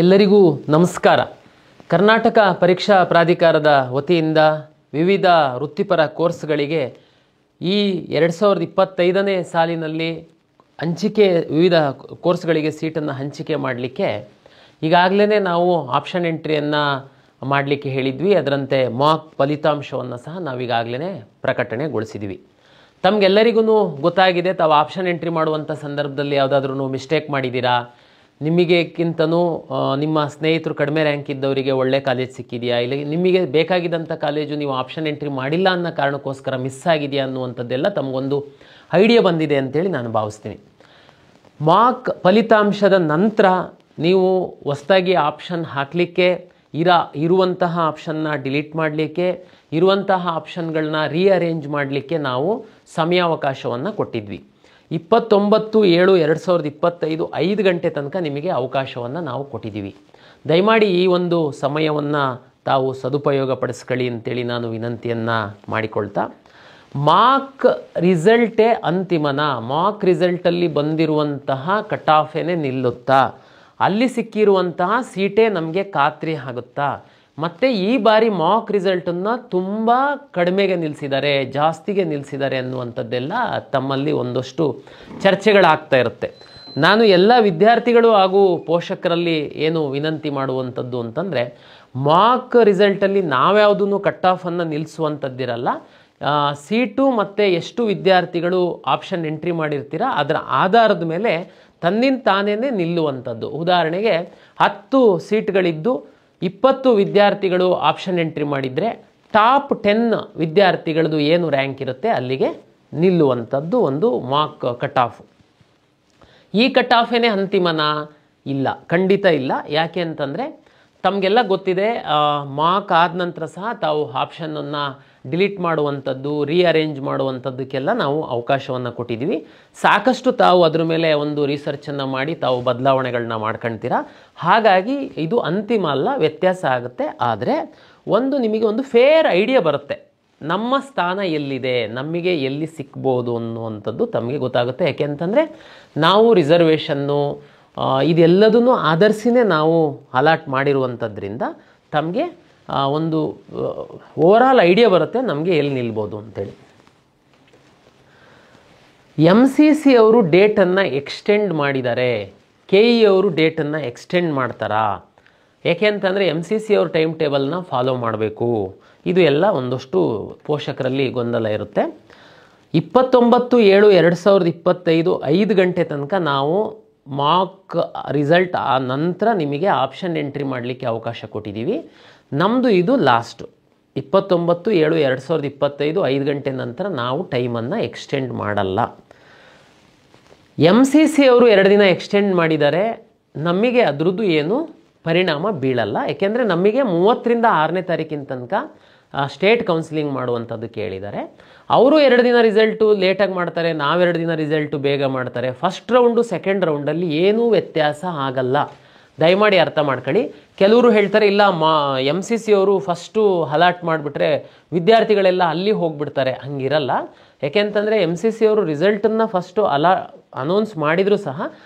ಎಲ್ಲರಿಗೂ ನಮಸ್ಕಾರ. ಕರ್ನಾಟಕ ಪರೀಕ್ಷಾ ಪ್ರಾಧಿಕಾರದ ವತಿಯಿಂದ ವಿವಿಧ ವೃತ್ತಿಪರ ಕೋರ್ಸ್ಗಳಿಗೆ ಈ 2025ನೇ ಸಾಲಿನಲ್ಲಿ ಹಂಚಿಕೆ ವಿವಿಧ ಕೋರ್ಸ್ಗಳಿಗೆ ಸೀಟನ್ನು ಹಂಚಿಕೆ ಮಾಡಲಿಕ್ಕೆ ಈಗಾಗಲೇ ನಾವು ಆಪ್ಷನ್ ಎಂಟ್ರಿಯನ್ನು ಮಾಡಲಿಕ್ಕೆ ಹೇಳಿದ್ವಿ. ಅದರಂತೆ ಮಾಕ್ ಫಲಿತಾಂಶವನ್ನು ಸಹ ನಾವೀಗಾಗಲೇ ಪ್ರಕಟಣೆಗೊಳಿಸಿದ್ವಿ. ತಮಗೆಲ್ಲರಿಗೂ ಗೊತ್ತಾಗಿದೆ, ತಾವು ಆಪ್ಷನ್ ಎಂಟ್ರಿ ಮಾಡುವಂಥ ಸಂದರ್ಭದಲ್ಲಿ ಯಾವುದಾದ್ರೂ ಮಿಸ್ಟೇಕ್ ಮಾಡಿದ್ದೀರಾ, ನಿಮಗೆಕ್ಕಿಂತನೂ ನಿಮ್ಮ ಸ್ನೇಹಿತರು ಕಡಿಮೆ ರ್ಯಾಂಕ್ ಇದ್ದವರಿಗೆ ಒಳ್ಳೆ ಕಾಲೇಜ್ ಸಿಕ್ಕಿದೆಯಾ, ಇಲ್ಲ ನಿಮಗೆ ಬೇಕಾಗಿದ್ದಂಥ ಕಾಲೇಜು ನೀವು ಆಪ್ಷನ್ ಎಂಟ್ರಿ ಮಾಡಿಲ್ಲ ಅನ್ನೋ ಕಾರಣಕ್ಕೋಸ್ಕರ ಮಿಸ್ ಆಗಿದೆಯಾ ಅನ್ನುವಂಥದ್ದೆಲ್ಲ ತಮಗೊಂದು ಐಡಿಯಾ ಬಂದಿದೆ ಅಂತೇಳಿ ನಾನು ಭಾವಿಸ್ತೀನಿ. ಮಾಕ್ ಫಲಿತಾಂಶದ ನಂತರ ನೀವು ಹೊಸದಾಗಿ ಆಪ್ಷನ್ ಹಾಕಲಿಕ್ಕೆ ಇರುವಂತಹ ಆಪ್ಷನ್ನ ಡಿಲೀಟ್ ಮಾಡಲಿಕ್ಕೆ, ಇರುವಂತಹ ಆಪ್ಷನ್ಗಳನ್ನ ರೀಅರೇಂಜ್ ಮಾಡಲಿಕ್ಕೆ ನಾವು ಸಮಯಾವಕಾಶವನ್ನು ಕೊಟ್ಟಿದ್ವಿ. 29/7/2025 5 ಗಂಟೆ ತನಕ ನಿಮಗೆ ಅವಕಾಶವನ್ನು ನಾವು ಕೊಟ್ಟಿದ್ದೀವಿ. ದಯಮಾಡಿ ಈ ಒಂದು ಸಮಯವನ್ನು ತಾವು ಸದುಪಯೋಗ ಪಡಿಸ್ಕೊಳ್ಳಿ ಅಂತೇಳಿ ನಾನು ವಿನಂತಿಯನ್ನು ಮಾಡಿಕೊಳ್ತಾ, ಮಾಕ್ ರಿಸಲ್ಟೇ ಅಂತಿಮನ, ಮಾಕ್ ರಿಸಲ್ಟಲ್ಲಿ ಬಂದಿರುವಂತಹ ಕಟ್ ಆಫೇನೆ ನಿಲ್ಲುತ್ತಾ, ಅಲ್ಲಿ ಸಿಕ್ಕಿರುವಂತಹ ಸೀಟೇ ನಮಗೆ ಖಾತ್ರಿ ಆಗುತ್ತಾ, ಮತ್ತು ಈ ಬಾರಿ ಮಾಕ್ ರಿಸಲ್ಟನ್ನು ತುಂಬ ಕಡಿಮೆಗೆ ನಿಲ್ಲಿಸಿದ್ದಾರೆ, ಜಾಸ್ತಿಗೆ ನಿಲ್ಲಿಸಿದ್ದಾರೆ ಅನ್ನುವಂಥದ್ದೆಲ್ಲ ತಮ್ಮಲ್ಲಿ ಒಂದಷ್ಟು ಚರ್ಚೆಗಳಾಗ್ತಾ ಇರುತ್ತೆ. ನಾನು ಎಲ್ಲ ವಿದ್ಯಾರ್ಥಿಗಳು ಹಾಗೂ ಪೋಷಕರಲ್ಲಿ ಏನು ವಿನಂತಿ ಮಾಡುವಂಥದ್ದು ಅಂತಂದರೆ, ಮಾಕ್ ರಿಸಲ್ಟಲ್ಲಿ ನಾವ್ಯಾವುದೂ ಕಟ್ ಆಫನ್ನು ನಿಲ್ಲಿಸುವಂಥದ್ದಿರಲ್ಲ. ಸೀಟು ಮತ್ತು ಎಷ್ಟು ವಿದ್ಯಾರ್ಥಿಗಳು ಆಪ್ಷನ್ ಎಂಟ್ರಿ ಮಾಡಿರ್ತೀರ ಅದರ ಆಧಾರದ ಮೇಲೆ ತನ್ನಿಂದ ತಾನೇ ನಿಲ್ಲುವಂಥದ್ದು. ಉದಾಹರಣೆಗೆ 10 ಸೀಟ್ಗಳಿದ್ದು 20 ವಿದ್ಯಾರ್ಥಿಗಳು ಆಪ್ಷನ್ ಎಂಟ್ರಿ ಮಾಡಿದರೆ ಟಾಪ್ 10 ವಿದ್ಯಾರ್ಥಿಗಳದ್ದು ಏನು ರ್ಯಾಂಕ್ ಇರುತ್ತೆ ಅಲ್ಲಿಗೆ ನಿಲ್ಲುವಂಥದ್ದು ಒಂದು ಮಾಕ್ ಕಟ್ ಆಫ್. ಈ ಕಟ್ ಆಫೇನೆ ಅಂತಿಮನಾ? ಇಲ್ಲ, ಖಂಡಿತ ಇಲ್ಲ. ಯಾಕೆ ಅಂತಂದರೆ ತಮಗೆಲ್ಲ ಗೊತ್ತಿದೆ, ಮಾಕ್ ಆದ ನಂತರ ಸಹ ತಾವು ಆಪ್ಷನನ್ನು ಡಿಲೀಟ್ ಮಾಡುವಂಥದ್ದು, ರೀಅರೇಂಜ್ ಮಾಡುವಂಥದ್ದಕ್ಕೆಲ್ಲ ನಾವು ಅವಕಾಶವನ್ನು ಕೊಟ್ಟಿದ್ದೀವಿ. ಸಾಕಷ್ಟು ತಾವು ಅದ್ರ ಮೇಲೆ ಒಂದು ರಿಸರ್ಚನ್ನು ಮಾಡಿ ತಾವು ಬದಲಾವಣೆಗಳನ್ನ ಮಾಡ್ಕೊಳ್ತೀರಾ. ಹಾಗಾಗಿ ಇದು ಅಂತಿಮ ಅಲ್ಲ, ವ್ಯತ್ಯಾಸ ಆಗುತ್ತೆ. ಆದರೆ ನಿಮಗೆ ಒಂದು ಫೇರ್ ಐಡಿಯಾ ಬರುತ್ತೆ, ನಮ್ಮ ಸ್ಥಾನ ಎಲ್ಲಿದೆ, ನಮಗೆ ಎಲ್ಲಿ ಸಿಕ್ಬೋದು ಅನ್ನುವಂಥದ್ದು ತಮಗೆ ಗೊತ್ತಾಗುತ್ತೆ. ಯಾಕೆ ಅಂತಂದರೆ ನಾವು ರಿಸರ್ವೇಷನ್ನು ಇದೆಲ್ಲದನ್ನು ಆಧರಿಸಿನೇ ನಾವು ಅಲಾಟ್ ಮಾಡಿರುವಂಥದ್ರಿಂದ ತಮಗೆ ಒಂದು ಓವರಾಲ್ ಐಡಿಯಾ ಬರುತ್ತೆ ನಮಗೆ ಎಲ್ಲಿ ನಿಲ್ಬೋದು ಅಂತೇಳಿ. MCC ಅವರು ಡೇಟನ್ನು ಎಕ್ಸ್ಟೆಂಡ್ ಮಾಡಿದ್ದಾರೆ, KE ಅವರು ಡೇಟನ್ನು ಎಕ್ಸ್ಟೆಂಡ್ ಮಾಡ್ತಾರಾ? ಯಾಕೆ ಅಂತಂದರೆ MCC ಅವ್ರ ಟೈಮ್ ಟೇಬಲ್ನ ಫಾಲೋ ಮಾಡಬೇಕು. ಇದು ಎಲ್ಲ ಒಂದಷ್ಟು ಪೋಷಕರಲ್ಲಿ ಗೊಂದಲ ಇರುತ್ತೆ. 29/7/2025 5 ಗಂಟೆ ತನಕ ನಾವು ಮಾಕ್ ರಿಸಲ್ಟ್ ಆ ನಂತರ ನಿಮಗೆ ಆಪ್ಷನ್ ಎಂಟ್ರಿ ಮಾಡಲಿಕ್ಕೆ ಅವಕಾಶ ಕೊಟ್ಟಿದ್ದೀವಿ. ನಮ್ಮದು ಇದು ಲಾಸ್ಟು 29/7/2025 5 ಗಂಟೆ ನಂತರ ನಾವು ಟೈಮನ್ನು ಎಕ್ಸ್ಟೆಂಡ್ ಮಾಡಲ್ಲ. MCC ಅವರು 2 ದಿನ ಎಕ್ಸ್ಟೆಂಡ್ ಮಾಡಿದ್ದಾರೆ, ನಮಗೆ ಅದರದ್ದು ಏನು ಪರಿಣಾಮ ಬೀಳಲ್ಲ. ಏಕೆಂದರೆ ನಮಗೆ 30ರಿಂದ 6ನೇ ತಾರೀಕಿನ ತನಕ ಸ್ಟೇಟ್ ಕೌನ್ಸಿಲಿಂಗ್ ಮಾಡುವಂಥದ್ದು ಕೇಳಿದ್ದಾರೆ. ಅವರು 2 ದಿನ ರಿಸಲ್ಟು ಲೇಟಾಗಿ ಮಾಡ್ತಾರೆ, ನಾವು 2 ದಿನ ರಿಸಲ್ಟು ಬೇಗ ಮಾಡ್ತಾರೆ. ಫಸ್ಟ್ ರೌಂಡು ಸೆಕೆಂಡ್ ರೌಂಡಲ್ಲಿ ಏನೂ ವ್ಯತ್ಯಾಸ ಆಗಲ್ಲ, ದಯಮಾಡಿ ಅರ್ಥ ಮಾಡ್ಕೊಳ್ಳಿ. ಕೆಲವರು ಹೇಳ್ತಾರೆ ಇಲ್ಲ MCC ಅವರು ಫಸ್ಟು ಅಲಾಟ್ ಮಾಡಿಬಿಟ್ರೆ ವಿದ್ಯಾರ್ಥಿಗಳೆಲ್ಲ ಅಲ್ಲಿ ಹೋಗಿಬಿಡ್ತಾರೆ. ಹಂಗಿರಲ್ಲ. ಯಾಕೆಂತಂದರೆ MCC ಅವರು ರಿಸಲ್ಟನ್ನು ಫಸ್ಟು ಅನೌನ್ಸ್ ಮಾಡಿದರೂ ಸಹ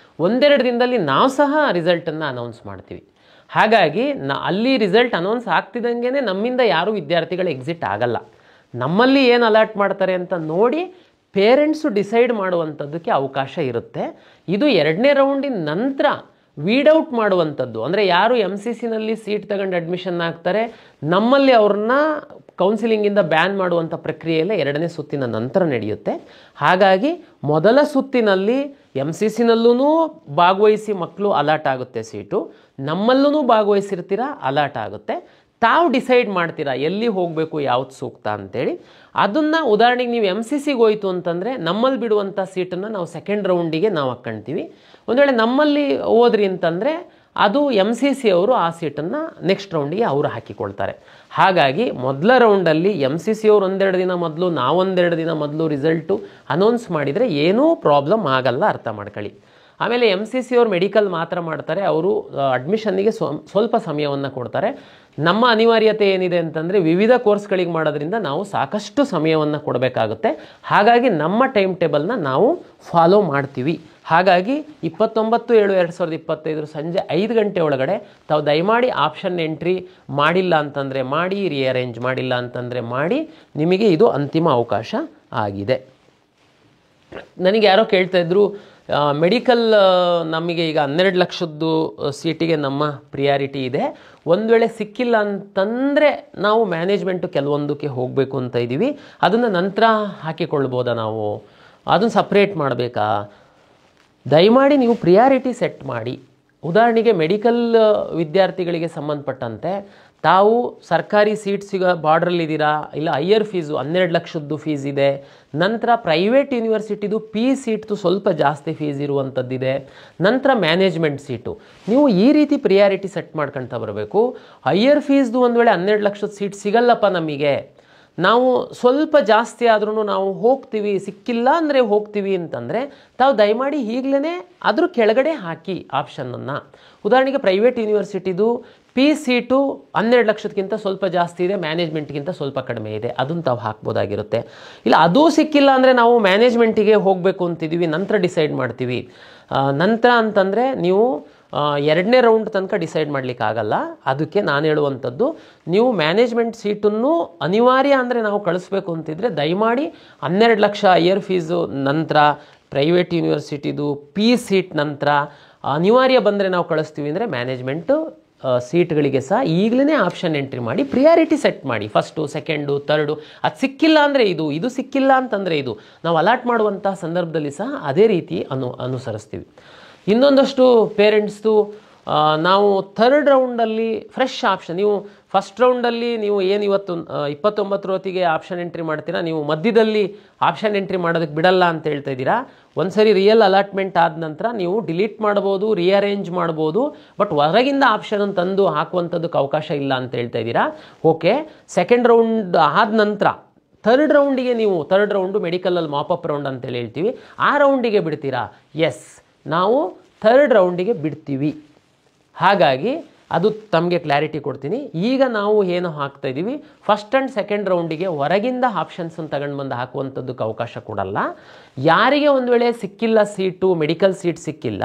1-2 ದಿನದಲ್ಲಿ ನಾವು ಸಹ ರಿಸಲ್ಟನ್ನು ಅನೌನ್ಸ್ ಮಾಡ್ತೀವಿ. ಹಾಗಾಗಿ ಅಲ್ಲಿ ರಿಸಲ್ಟ್ ಅನೌನ್ಸ್ ಆಗ್ತಿದ್ದಂಗೆ ನಮ್ಮಿಂದ ಯಾರೂ ವಿದ್ಯಾರ್ಥಿಗಳು ಎಕ್ಸಿಟ್ ಆಗಲ್ಲ. ನಮ್ಮಲ್ಲಿ ಏನು ಅಲಾಟ್ ಮಾಡ್ತಾರೆ ಅಂತ ನೋಡಿ ಪೇರೆಂಟ್ಸು ಡಿಸೈಡ್ ಮಾಡುವಂಥದ್ದಕ್ಕೆ ಅವಕಾಶ ಇರುತ್ತೆ. ಇದು 2ನೇ ರೌಂಡಿನ ನಂತರ ವೀಡೌಟ್ ಮಾಡುವಂಥದ್ದು, ಅಂದರೆ ಯಾರು MCCನಲ್ಲಿ ಸೀಟ್ ತಗೊಂಡು ಅಡ್ಮಿಷನ್ ಆಗ್ತಾರೆ ನಮ್ಮಲ್ಲಿ ಅವ್ರನ್ನ ಕೌನ್ಸಿಲಿಂಗಿಂದ ಬ್ಯಾನ್ ಮಾಡುವಂಥ ಪ್ರಕ್ರಿಯೆಯೆಲ್ಲ 2ನೇ ಸುತ್ತಿನ ನಂತರ ನಡೆಯುತ್ತೆ. ಹಾಗಾಗಿ ಮೊದಲ ಸುತ್ತಿನಲ್ಲಿ MCCನಲ್ಲೂ ಭಾಗವಹಿಸಿ ಮಕ್ಕಳು ಅಲಾಟ್ ಆಗುತ್ತೆ ಸೀಟು, ನಮ್ಮಲ್ಲೂ ಭಾಗವಹಿಸಿರ್ತೀರ ಅಲಾಟ್ ಆಗುತ್ತೆ. ತಾವು ಡಿಸೈಡ್ ಮಾಡ್ತೀರಾ ಎಲ್ಲಿ ಹೋಗಬೇಕು, ಯಾವ್ದು ಸೂಕ್ತ ಅಂತೇಳಿ. ಅದನ್ನು ಉದಾಹರಣೆಗೆ ನೀವು MCCಗೆ ಹೋಯಿತು ಅಂತಂದರೆ ನಮ್ಮಲ್ಲಿ ಬಿಡುವಂಥ ಸೀಟನ್ನು ನಾವು ಸೆಕೆಂಡ್ ರೌಂಡಿಗೆ ನಾವು ಹಾಕ್ಕೊಳ್ತೀವಿ. ಒಂದು ವೇಳೆ ನಮ್ಮಲ್ಲಿ ಹೋದ್ರಿ ಅಂತಂದರೆ ಅದು MCC ಅವರು ಆ ಸೀಟನ್ನು ನೆಕ್ಸ್ಟ್ ರೌಂಡಿಗೆ ಅವರು ಹಾಕಿಕೊಳ್ತಾರೆ. ಹಾಗಾಗಿ ಮೊದಲ ರೌಂಡಲ್ಲಿ MCC ಅವರು 1-2 ದಿನ ಮೊದಲು, ನಾವು 1-2 ದಿನ ಮೊದಲು ರಿಸಲ್ಟು ಅನೌನ್ಸ್ ಮಾಡಿದರೆ ಏನೂ ಪ್ರಾಬ್ಲಮ್ ಆಗಲ್ಲ, ಅರ್ಥ ಮಾಡ್ಕೊಳ್ಳಿ. ಆಮೇಲೆ MCC ಅವರು ಮೆಡಿಕಲ್ ಮಾತ್ರ ಮಾಡ್ತಾರೆ, ಅವರು ಅಡ್ಮಿಷನ್ನಿಗೆ ಸ್ವಲ್ಪ ಸಮಯವನ್ನು ಕೊಡ್ತಾರೆ. ನಮ್ಮ ಅನಿವಾರ್ಯತೆ ಏನಿದೆ ಅಂತಂದರೆ ವಿವಿಧ ಕೋರ್ಸ್ಗಳಿಗೆ ಮಾಡೋದ್ರಿಂದ ನಾವು ಸಾಕಷ್ಟು ಸಮಯವನ್ನು ಕೊಡಬೇಕಾಗುತ್ತೆ. ಹಾಗಾಗಿ ನಮ್ಮ ಟೈಮ್ ಟೇಬಲ್ನ ನಾವು ಫಾಲೋ ಮಾಡ್ತೀವಿ. ಹಾಗಾಗಿ 29/7/2025 ಸಂಜೆ 5 ಗಂಟೆ ಒಳಗಡೆ ತಾವು ದಯಮಾಡಿ ಆಪ್ಷನ್ ಎಂಟ್ರಿ ಮಾಡಿಲ್ಲ ಅಂತಂದರೆ ಮಾಡಿ, ರಿಅರೇಂಜ್ ಮಾಡಿಲ್ಲ ಅಂತಂದರೆ ಮಾಡಿ. ನಿಮಗೆ ಇದು ಅಂತಿಮ ಅವಕಾಶ ಆಗಿದೆ. ನನಗೆ ಯಾರೋ ಕೇಳ್ತಾ ಇದ್ರು, ಮೆಡಿಕಲ್ ನಮಗೆ ಈಗ 12 ಲಕ್ಷದ್ದು ಸೀಟಿಗೆ ನಮ್ಮ ಪ್ರಿಯಾರಿಟಿ ಇದೆ, ಒಂದು ವೇಳೆ ಸಿಕ್ಕಿಲ್ಲ ಅಂತಂದರೆ ನಾವು ಮ್ಯಾನೇಜ್ಮೆಂಟು ಕೆಲವೊಂದಕ್ಕೆ ಹೋಗಬೇಕು ಅಂತ ಇದ್ದೀವಿ, ಅದನ್ನು ನಂತರ ಹಾಕಿಕೊಳ್ಬೋದಾ, ನಾವು ಅದನ್ನು ಸಪ್ರೇಟ್ ಮಾಡಬೇಕಾ? ದಯಮಾಡಿ ನೀವು ಪ್ರಿಯಾರಿಟಿ ಸೆಟ್ ಮಾಡಿ. ಉದಾಹರಣೆಗೆ ಮೆಡಿಕಲ್ ವಿದ್ಯಾರ್ಥಿಗಳಿಗೆ ಸಂಬಂಧಪಟ್ಟಂತೆ ತಾವು ಸರ್ಕಾರಿ ಸೀಟ್ ಸಿಗೋ ಬಾರ್ಡ್ರಲ್ಲಿದ್ದೀರಾ, ಇಲ್ಲ ಹೈಯರ್ ಫೀಸು 12 ಲಕ್ಷದ್ದು ಫೀಸ್ ಇದೆ, ನಂತರ ಪ್ರೈವೇಟ್ ಯೂನಿವರ್ಸಿಟಿದು ಸೀಟ್ದು ಸ್ವಲ್ಪ ಜಾಸ್ತಿ ಫೀಸ್ ಇರುವಂಥದ್ದಿದೆ, ನಂತರ ಮ್ಯಾನೇಜ್ಮೆಂಟ್ ಸೀಟು. ನೀವು ಈ ರೀತಿ ಪ್ರಿಯಾರಿಟಿ ಸೆಟ್ ಮಾಡ್ಕೊಳ್ತಾ ಬರಬೇಕು. ಹೈಯರ್ ಫೀಸ್ದು ಒಂದು ವೇಳೆ 12 ಲಕ್ಷದ ಸೀಟ್ ಸಿಗಲ್ಲಪ್ಪ ನಮಗೆ, ನಾವು ಸ್ವಲ್ಪ ಜಾಸ್ತಿ ಆದ್ರೂ ನಾವು ಹೋಗ್ತೀವಿ, ಸಿಕ್ಕಿಲ್ಲ ಅಂದರೆ ಹೋಗ್ತೀವಿ ಅಂತಂದರೆ ತಾವು ದಯಮಾಡಿ ಈಗಲೇ ಅದ್ರ ಕೆಳಗಡೆ ಹಾಕಿ ಆಪ್ಷನನ್ನು. ಉದಾಹರಣೆಗೆ ಪ್ರೈವೇಟ್ ಯೂನಿವರ್ಸಿಟಿದು ಸೀಟು 12 ಲಕ್ಷಕ್ಕಿಂತ ಸ್ವಲ್ಪ ಜಾಸ್ತಿ ಇದೆ, ಮ್ಯಾನೇಜ್ಮೆಂಟ್ಗಿಂತ ಸ್ವಲ್ಪ ಕಡಿಮೆ ಇದೆ, ಅದನ್ನು ತಾವು ಹಾಕ್ಬೋದಾಗಿರುತ್ತೆ. ಇಲ್ಲ ಅದೂ ಸಿಕ್ಕಿಲ್ಲ ಅಂದರೆ ನಾವು ಮ್ಯಾನೇಜ್ಮೆಂಟಿಗೆ ಹೋಗಬೇಕು ಅಂತಿದ್ದೀವಿ, ನಂತರ ಡಿಸೈಡ್ ಮಾಡ್ತೀವಿ. ನಂತರ ಅಂತಂದರೆ ನೀವು 2ನೇ ರೌಂಡ್ ತನಕ ಡಿಸೈಡ್ ಮಾಡಲಿಕ್ಕಾಗಲ್ಲ. ಅದಕ್ಕೆ ನಾನು ಹೇಳುವಂಥದ್ದು, ನೀವು ಮ್ಯಾನೇಜ್ಮೆಂಟ್ ಸೀಟನ್ನು ಅನಿವಾರ್ಯ ಅಂದರೆ ನಾವು ಕಳಿಸ್ಬೇಕು ಅಂತಿದ್ರೆ ದಯಮಾಡಿ 12 ಲಕ್ಷ ಹೈಯರ್ ಫೀಸು ನಂತರ ಪ್ರೈವೇಟ್ ಯೂನಿವರ್ಸಿಟಿದು ಸೀಟ್ ನಂತರ ಅನಿವಾರ್ಯ ಬಂದರೆ ನಾವು ಕಳಿಸ್ತೀವಿ ಅಂದರೆ ಮ್ಯಾನೇಜ್ಮೆಂಟು ಸೀಟ್ಗಳಿಗೆ ಸಹ ಈಗಲೇ ಆಪ್ಷನ್ ಎಂಟ್ರಿ ಮಾಡಿ ಪ್ರಿಯಾರಿಟಿ ಸೆಟ್ ಮಾಡಿ. First, second, third. ಅದು ಸಿಕ್ಕಿಲ್ಲ ಅಂದರೆ ಇದು ಸಿಕ್ಕಿಲ್ಲ ಅಂತಂದರೆ ಇದು, ನಾವು ಅಲಾಟ್ ಮಾಡುವಂಥ ಸಂದರ್ಭದಲ್ಲಿ ಸಹ ಅದೇ ರೀತಿ ಅನುಸರಿಸ್ತೀವಿ. ಇನ್ನೊಂದಷ್ಟು ಪೇರೆಂಟ್ಸ್ದು ನಾವು ಥರ್ಡ್ ರೌಂಡಲ್ಲಿ ಫ್ರೆಶ್ ಆಪ್ಷನ್, ನೀವು ಫಸ್ಟ್ ರೌಂಡಲ್ಲಿ ನೀವು ಏನು ಇವತ್ತು 29 ಹೊತ್ತಿಗೆ ಆಪ್ಷನ್ ಎಂಟ್ರಿ ಮಾಡ್ತೀರಾ, ನೀವು ಮಧ್ಯದಲ್ಲಿ ಆಪ್ಷನ್ ಎಂಟ್ರಿ ಮಾಡೋದಕ್ಕೆ ಬಿಡಲ್ಲ ಅಂತ ಹೇಳ್ತಾ ಇದ್ದೀರಾ. ಒಂದು ಸರಿ ರಿಯಲ್ ಅಲಾಟ್ಮೆಂಟ್ ಆದ ನಂತರ ನೀವು ಡಿಲೀಟ್ ಮಾಡ್ಬೋದು, ರಿಅರೇಂಜ್ ಮಾಡ್ಬೋದು, ಬಟ್ ಹೊರಗಿಂದ ಆಪ್ಷನ್ ತಂದು ಹಾಕುವಂಥದ್ದಕ್ಕೆ ಅವಕಾಶ ಇಲ್ಲ ಅಂತ ಹೇಳ್ತಾ ಇದ್ದೀರಾ. ಓಕೆ, ಸೆಕೆಂಡ್ ರೌಂಡ್ ಆದ ನಂತರ ಥರ್ಡ್ ರೌಂಡಿಗೆ ನೀವು, ಥರ್ಡ್ ರೌಂಡು ಮೆಡಿಕಲಲ್ಲಿ ಮಾಪಪ್ ರೌಂಡ್ ಅಂತೇಳಿ ಹೇಳ್ತೀವಿ, ಆ ರೌಂಡಿಗೆ ಬಿಡ್ತೀರಾ? ಎಸ್, ನಾವು ಥರ್ಡ್ ರೌಂಡಿಗೆ ಬಿಡ್ತೀವಿ. ಹಾಗಾಗಿ ಅದು ತಮಗೆ ಕ್ಲಾರಿಟಿ ಕೊಡ್ತೀನಿ. ಈಗ ನಾವು ಏನು ಹಾಕ್ತಾ ಇದ್ದೀವಿ, ಫಸ್ಟ್ ಆ್ಯಂಡ್ ಸೆಕೆಂಡ್ ರೌಂಡಿಗೆ ಹೊರಗಿಂದ ಆಪ್ಷನ್ಸನ್ನು ತಗೊಂಡು ಬಂದು ಹಾಕುವಂಥದ್ದಕ್ಕೆ ಅವಕಾಶ ಕೊಡಲ್ಲ. ಯಾರಿಗೆ ಒಂದು ವೇಳೆ ಸಿಕ್ಕಿಲ್ಲ ಸೀಟು, ಮೆಡಿಕಲ್ ಸೀಟ್ ಸಿಕ್ಕಿಲ್ಲ,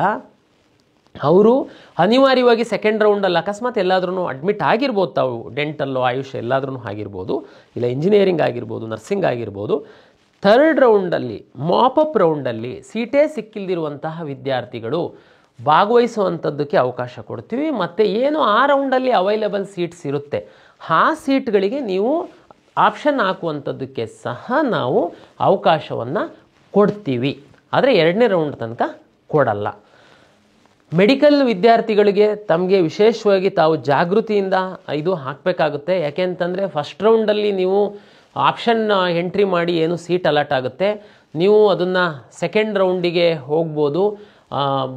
ಅವರು ಅನಿವಾರ್ಯವಾಗಿ ಸೆಕೆಂಡ್ ರೌಂಡಲ್ಲಿ ಅಕಸ್ಮಾತ್ ಎಲ್ಲಾದ್ರೂ ಅಡ್ಮಿಟ್ ಆಗಿರ್ಬೋದು, ತಾವು ಡೆಂಟಲ್ಲು, ಆಯುಷ್ ಎಲ್ಲಾದ್ರೂ ಆಗಿರ್ಬೋದು, ಇಲ್ಲ ಇಂಜಿನಿಯರಿಂಗ್ ಆಗಿರ್ಬೋದು, ನರ್ಸಿಂಗ್ ಆಗಿರ್ಬೋದು. ಥರ್ಡ್ ರೌಂಡಲ್ಲಿ ಮಾಪಪ್ ರೌಂಡಲ್ಲಿ ಸೀಟೇ ಸಿಕ್ಕಿಲ್ದಿರುವಂತಹ ವಿದ್ಯಾರ್ಥಿಗಳು ಭಾಗವಹಿಸುವಂಥದ್ದಕ್ಕೆ ಅವಕಾಶ ಕೊಡ್ತೀವಿ. ಮತ್ತು ಏನು ಆ ರೌಂಡಲ್ಲಿ ಅವೈಲೇಬಲ್ ಸೀಟ್ಸ್ ಇರುತ್ತೆ, ಆ ಸೀಟ್ಗಳಿಗೆ ನೀವು ಆಪ್ಷನ್ ಹಾಕುವಂಥದ್ದಕ್ಕೆ ಸಹ ನಾವು ಅವಕಾಶವನ್ನು ಕೊಡ್ತೀವಿ. ಆದರೆ 2ನೇ ರೌಂಡ್ ತನಕ ಕೊಡಲ್ಲ. ಮೆಡಿಕಲ್ ವಿದ್ಯಾರ್ಥಿಗಳಿಗೆ ತಮಗೆ ವಿಶೇಷವಾಗಿ ತಾವು ಜಾಗೃತಿಯಿಂದ ಇದು ಹಾಕಬೇಕಾಗುತ್ತೆ. ಯಾಕೆಂತಂದರೆ ಫಸ್ಟ್ ರೌಂಡಲ್ಲಿ ನೀವು ಆಪ್ಷನ್ ಎಂಟ್ರಿ ಮಾಡಿ ಏನು ಸೀಟ್ ಅಲಾಟ್ ಆಗುತ್ತೆ, ನೀವು ಅದನ್ನು ಸೆಕೆಂಡ್ ರೌಂಡಿಗೆ ಹೋಗ್ಬೋದು.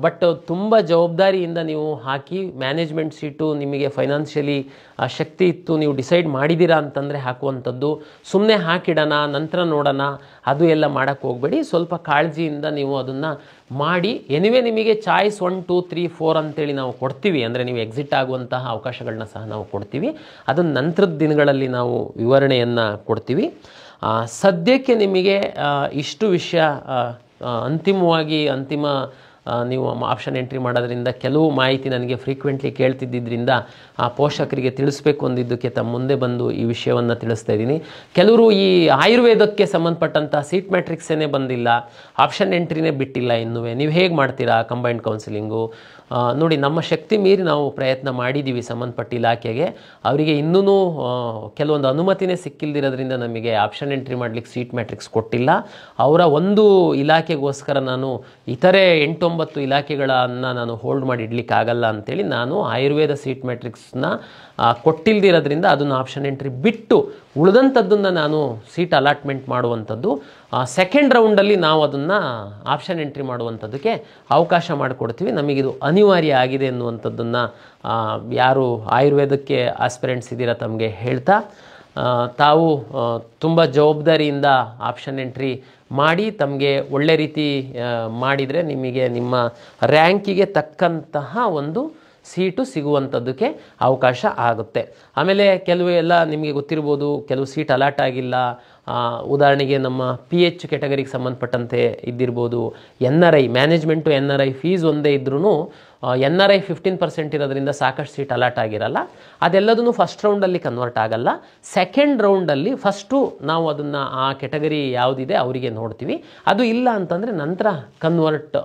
ಬಟ್ ತುಂಬ ಜವಾಬ್ದಾರಿಯಿಂದ ನೀವು ಹಾಕಿ, ಮ್ಯಾನೇಜ್ಮೆಂಟ್ ಸೀಟು ನಿಮಗೆ ಫೈನಾನ್ಷಿಯಲಿ ಶಕ್ತಿ ಇತ್ತು, ನೀವು ಡಿಸೈಡ್ ಮಾಡಿದ್ದೀರಾ ಅಂತಂದರೆ ಹಾಕುವಂಥದ್ದು. ಸುಮ್ಮನೆ ಹಾಕಿಡೋಣ ನಂತರ ನೋಡೋಣ ಅದು ಎಲ್ಲ ಮಾಡೋಕ್ಕೆ ಹೋಗಬೇಡಿ. ಸ್ವಲ್ಪ ಕಾಳಜಿಯಿಂದ ನೀವು ಅದನ್ನು ಮಾಡಿ. ಎನಿವೆ ನಿಮಗೆ ಚಾಯ್ಸ್ 1, 2, 3, 4 ಅಂತೇಳಿ ನಾವು ಕೊಡ್ತೀವಿ. ಅಂದರೆ ನೀವು ಎಕ್ಸಿಟ್ ಆಗುವಂತಹ ಅವಕಾಶಗಳನ್ನ ಸಹ ನಾವು ಕೊಡ್ತೀವಿ. ಅದನ್ನು ನಂತರದ ದಿನಗಳಲ್ಲಿ ನಾವು ವಿವರಣೆಯನ್ನು ಕೊಡ್ತೀವಿ. ಸದ್ಯಕ್ಕೆ ನಿಮಗೆ ಇಷ್ಟು ವಿಷಯ ಅಂತಿಮ ನೀವು ಆಪ್ಷನ್ ಎಂಟ್ರಿ ಮಾಡೋದ್ರಿಂದ ಕೆಲವು ಮಾಹಿತಿ ನನಗೆ ಫ್ರೀಕ್ವೆಂಟ್ಲಿ ಕೇಳ್ತಿದ್ದರಿಂದ ಆ ಪೋಷಕರಿಗೆ ತಿಳಿಸ್ಬೇಕು ಅಂದಿದ್ದಕ್ಕೆ ತಮ್ಮ ಮುಂದೆ ಬಂದು ಈ ವಿಷಯವನ್ನು ತಿಳಿಸ್ತಾ ಇದ್ದೀನಿ. ಕೆಲವರು ಈ ಆಯುರ್ವೇದಕ್ಕೆ ಸಂಬಂಧಪಟ್ಟಂಥ ಸೀಟ್ ಮ್ಯಾಟ್ರಿಕ್ಸೇ ಬಂದಿಲ್ಲ, ಆಪ್ಷನ್ ಎಂಟ್ರಿನೇ ಬಿಟ್ಟಿಲ್ಲ ಇನ್ನೂ, ನೀವು ಹೇಗೆ ಮಾಡ್ತೀರಾ ಕಂಬೈನ್ಡ್ ಕೌನ್ಸಿಲಿಂಗು? ನೋಡಿ, ನಮ್ಮ ಶಕ್ತಿ ಮೀರಿ ನಾವು ಪ್ರಯತ್ನ ಮಾಡಿದ್ದೀವಿ ಸಂಬಂಧಪಟ್ಟ ಇಲಾಖೆಗೆ. ಅವರಿಗೆ ಇನ್ನೂ ಕೆಲವೊಂದು ಅನುಮತಿನೇ ಸಿಕ್ಕಿಲ್ದಿರೋದ್ರಿಂದ ನಮಗೆ ಆಪ್ಷನ್ ಎಂಟ್ರಿ ಮಾಡಲಿಕ್ಕೆ ಸೀಟ್ ಮ್ಯಾಟ್ರಿಕ್ಸ್ ಕೊಟ್ಟಿಲ್ಲ. ಅವರ ಒಂದು ಇಲಾಖೆಗೋಸ್ಕರ ನಾನು ಇತರೆ 8-9 ಇಲಾಖೆಗಳನ್ನು ನಾನು ಹೋಲ್ಡ್ ಮಾಡಿ ಇಡಲಿಕ್ಕಾಗಲ್ಲ ಅಂಥೇಳಿ ನಾನು ಆಯುರ್ವೇದ ಸೀಟ್ ಮ್ಯಾಟ್ರಿಕ್ಸ್ನ ಕೊಟ್ಟಿಲ್ದಿರೋದ್ರಿಂದ ಅದನ್ನು ಆಪ್ಷನ್ ಎಂಟ್ರಿ ಬಿಟ್ಟು ಉಳಿದಂಥದ್ದನ್ನು ನಾನು ಸೀಟ್ ಅಲಾಟ್ಮೆಂಟ್ ಮಾಡುವಂಥದ್ದು. ಸೆಕೆಂಡ್ ರೌಂಡಲ್ಲಿ ನಾವು ಅದನ್ನು ಆಪ್ಷನ್ ಎಂಟ್ರಿ ಮಾಡುವಂಥದ್ದಕ್ಕೆ ಅವಕಾಶ ಮಾಡಿಕೊಡ್ತೀವಿ. ನಮಗಿದು ಅನಿವಾರ್ಯ ಆಗಿದೆ ಎನ್ನುವಂಥದ್ದನ್ನು ಯಾರು ಆಯುರ್ವೇದಕ್ಕೆ ಆಸ್ಪಿರೆಂಟ್ಸ್ ಇದ್ದೀರಾ ತಮಗೆ ಹೇಳ್ತಾ, ತಾವು ತುಂಬ ಜವಾಬ್ದಾರಿಯಿಂದ ಆಪ್ಷನ್ ಎಂಟ್ರಿ ಮಾಡಿ ತಮಗೆ ಒಳ್ಳೆ ರೀತಿ ಮಾಡಿದರೆ ನಿಮಗೆ ನಿಮ್ಮ ರ್ಯಾಂಕಿಗೆ ತಕ್ಕಂತಹ ಒಂದು ಸೀಟು ಸಿಗುವಂಥದ್ದಕ್ಕೆ ಅವಕಾಶ ಆಗುತ್ತೆ. ಆಮೇಲೆ ಕೆಲವು ಎಲ್ಲ ನಿಮಗೆ ಗೊತ್ತಿರ್ಬೋದು, ಕೆಲವು ಸೀಟ್ ಅಲಾಟ್ ಆಗಿಲ್ಲ. ಉದಾಹರಣೆಗೆ ನಮ್ಮ PH ಕ್ಯಾಟಗರಿಗೆ ಸಂಬಂಧಪಟ್ಟಂತೆ ಇದ್ದಿರ್ಬೋದು. NRI ಮ್ಯಾನೇಜ್ಮೆಂಟು NRI ಫೀಸ್ ಒಂದೇ ಇದ್ರೂ NRI 15% ಇರೋದ್ರಿಂದ ಸಾಕಷ್ಟು ಸೀಟ್ ಅಲಾಟ್ ಆಗಿರಲ್ಲ. ಅದೆಲ್ಲದೂ ಫಸ್ಟ್ ರೌಂಡಲ್ಲಿ ಕನ್ವರ್ಟ್ ಆಗಲ್ಲ. ಸೆಕೆಂಡ್ ರೌಂಡಲ್ಲಿ ಫಸ್ಟು ನಾವು ಅದನ್ನು ಆ ಕ್ಯಾಟಗರಿ ಯಾವುದಿದೆ ಅವರಿಗೆ ನೋಡ್ತೀವಿ. ಅದು ಇಲ್ಲ ಅಂತಂದರೆ ನಂತರ ಕನ್ವರ್ಟ್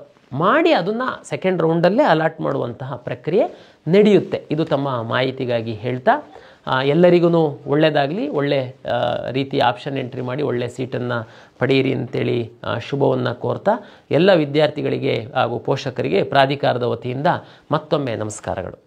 ಮಾಡಿ ಅದನ್ನು ಸೆಕೆಂಡ್ ರೌಂಡಲ್ಲೇ ಅಲಾಟ್ ಮಾಡುವಂತಹ ಪ್ರಕ್ರಿಯೆ ನಡೆಯುತ್ತೆ. ಇದು ತಮ್ಮ ಮಾಹಿತಿಗಾಗಿ ಹೇಳ್ತಾ ಎಲ್ಲರಿಗೂ ಒಳ್ಳೆಯದಾಗಲಿ, ಒಳ್ಳೆ ರೀತಿಯ ಆಪ್ಷನ್ ಎಂಟ್ರಿ ಮಾಡಿ ಒಳ್ಳೆ ಸೀಟನ್ನು ಪಡೆಯಿರಿ ಅಂತೇಳಿ ಶುಭವನ್ನು ಕೋರ್ತಾ ಎಲ್ಲ ವಿದ್ಯಾರ್ಥಿಗಳಿಗೆ ಹಾಗೂ ಪೋಷಕರಿಗೆ ಪ್ರಾಧಿಕಾರದ ವತಿಯಿಂದ ಮತ್ತೊಮ್ಮೆ ನಮಸ್ಕಾರಗಳು.